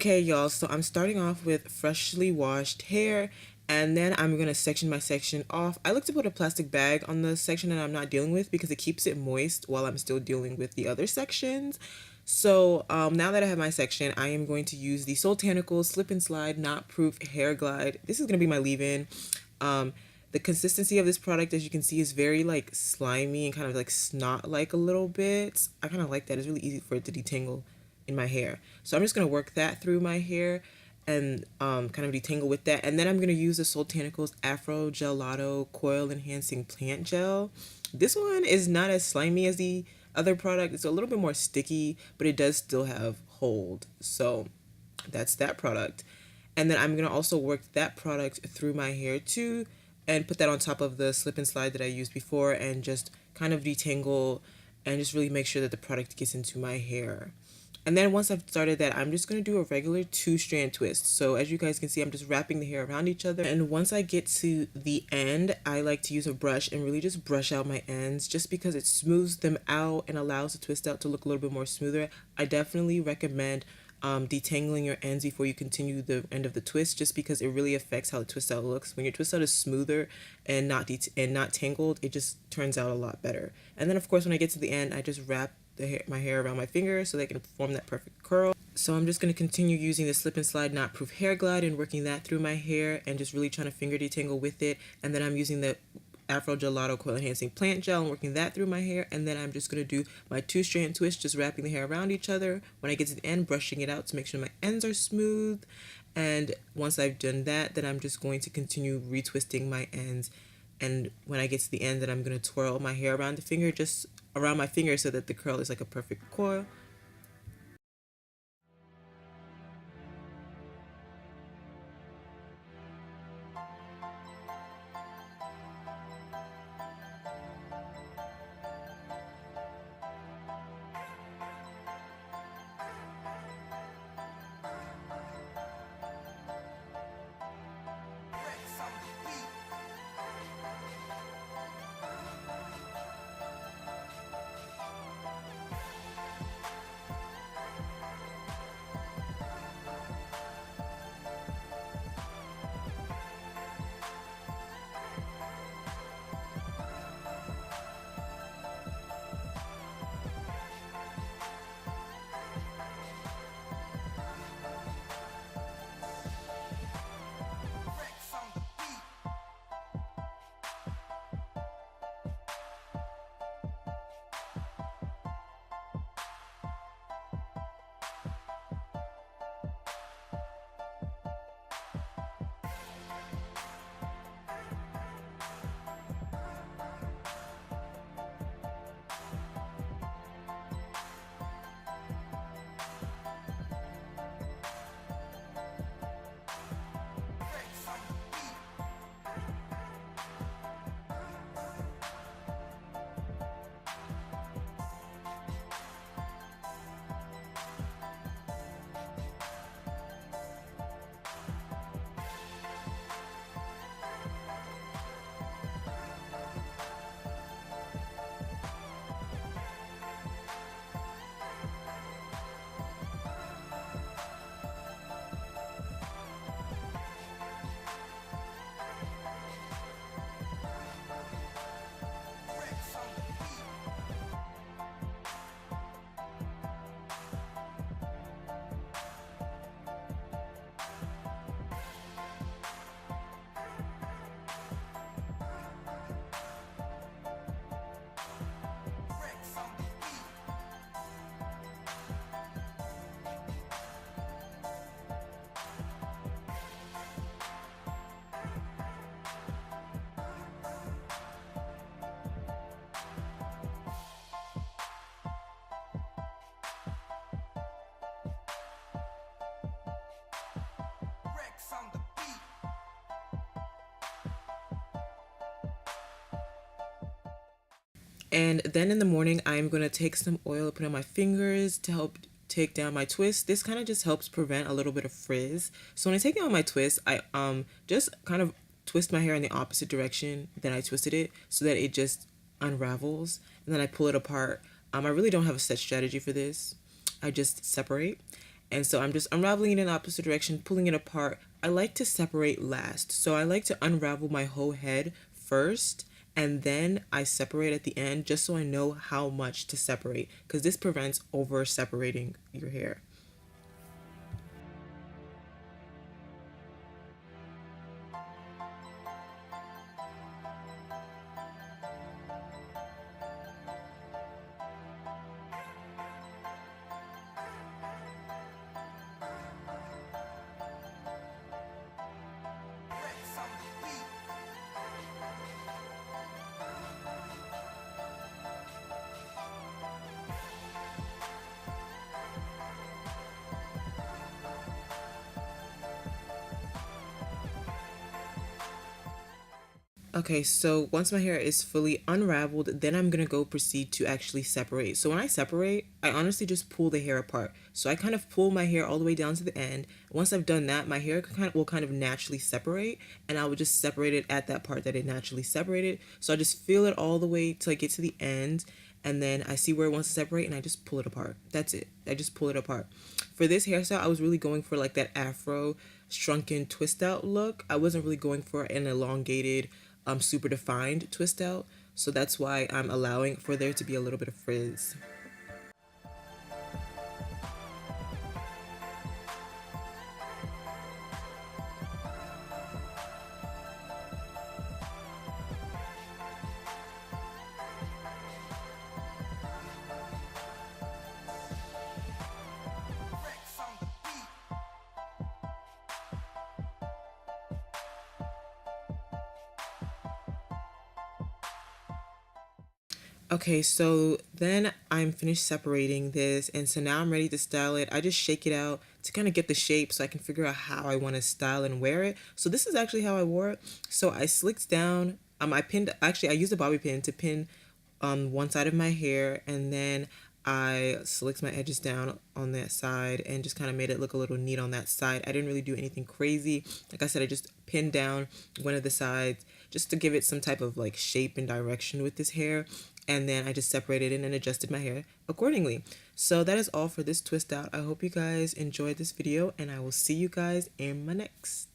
Okay, y'all, so I'm starting off with freshly washed hair, and then I'm gonna section my section off. I like to put a plastic bag on the section that I'm not dealing with because it keeps it moist while I'm still dealing with the other sections. So now that I have my section, I am going to use the Soultanicals Slip and Slide Knot Proof Hair Glide. This is gonna be my leave-in. Um, the consistency of this product, as you can see, is very like slimy and kind of like snot like a little bit. I kind of like that. It's really easy for it to detangle in my hair. So I'm just going to work that through my hair and kind of detangle with that. And then I'm going to use the Soultanicals Afro-Gelato Coil Enhancing Plant Gel. This one is not as slimy as the other product. It's a little bit more sticky, but it does still have hold. So that's that product. And then I'm going to also work that product through my hair too and put that on top of the slip and slide that I used before and just kind of detangle and just really make sure that the product gets into my hair. And then once I've started that, I'm just going to do a regular 2-strand twist. So as you guys can see, I'm just wrapping the hair around each other. And once I get to the end, I like to use a brush and really just brush out my ends just because it smooths them out and allows the twist out to look a little bit more smoother. I definitely recommend detangling your ends before you continue the end of the twist, just because it really affects how the twist out looks. When your twist out is smoother and not tangled, it just turns out a lot better. And then of course when I get to the end, I just wrap my hair around my finger so they can form that perfect curl. So I'm just going to continue using the slip and slide knot proof hair glide and working that through my hair and just really trying to finger detangle with it. And then I'm using the afro-gelato coil enhancing plant gel and working that through my hair. And then I'm just going to do my 2-strand twist, just wrapping the hair around each other. When I get to the end, brushing it out to make sure my ends are smooth. And once I've done that, then I'm just going to continue retwisting my ends. And when I get to the end, then I'm going to twirl my hair around the finger, just around my finger, so that the curl is like a perfect coil. And then in the morning, I'm going to take some oil, put on my fingers to help take down my twist. This kind of just helps prevent a little bit of frizz. So when I take down my twist, I just kind of twist my hair in the opposite direction that I twisted it so that it just unravels. And then I pull it apart. I really don't have a set strategy for this. I just separate. And so I'm just unraveling it in the opposite direction, pulling it apart. I like to separate last. So I like to unravel my whole head first, and then I separate at the end just so I know how much to separate, because this prevents over separating your hair. Okay, so once my hair is fully unraveled, then I'm gonna go proceed to actually separate. So when I separate, I honestly just pull the hair apart. So I kind of pull my hair all the way down to the end. Once I've done that, my hair will kind of naturally separate, and I will just separate it at that part that it naturally separated. So I just feel it all the way till I get to the end, and then I see where it wants to separate, and I just pull it apart. That's it. I just pull it apart. For this hairstyle, I was really going for like that afro shrunken twist out look. I wasn't really going for an elongated super defined twist out, so that's why I'm allowing for there to be a little bit of frizz. Okay, so then I'm finished separating this, and so now I'm ready to style it. I just shake it out to kind of get the shape so I can figure out how I want to style and wear it. So this is actually how I wore it. So I slicked down, I pinned, actually I used a bobby pin to pin one side of my hair, and then I slicked my edges down on that side and just kind of made it look a little neat on that side. I didn't really do anything crazy. Like I said, I just pinned down one of the sides just to give it some type of like shape and direction with this hair. And then I just separated it and adjusted my hair accordingly. So that is all for this twist out. I hope you guys enjoyed this video, and I will see you guys in my next.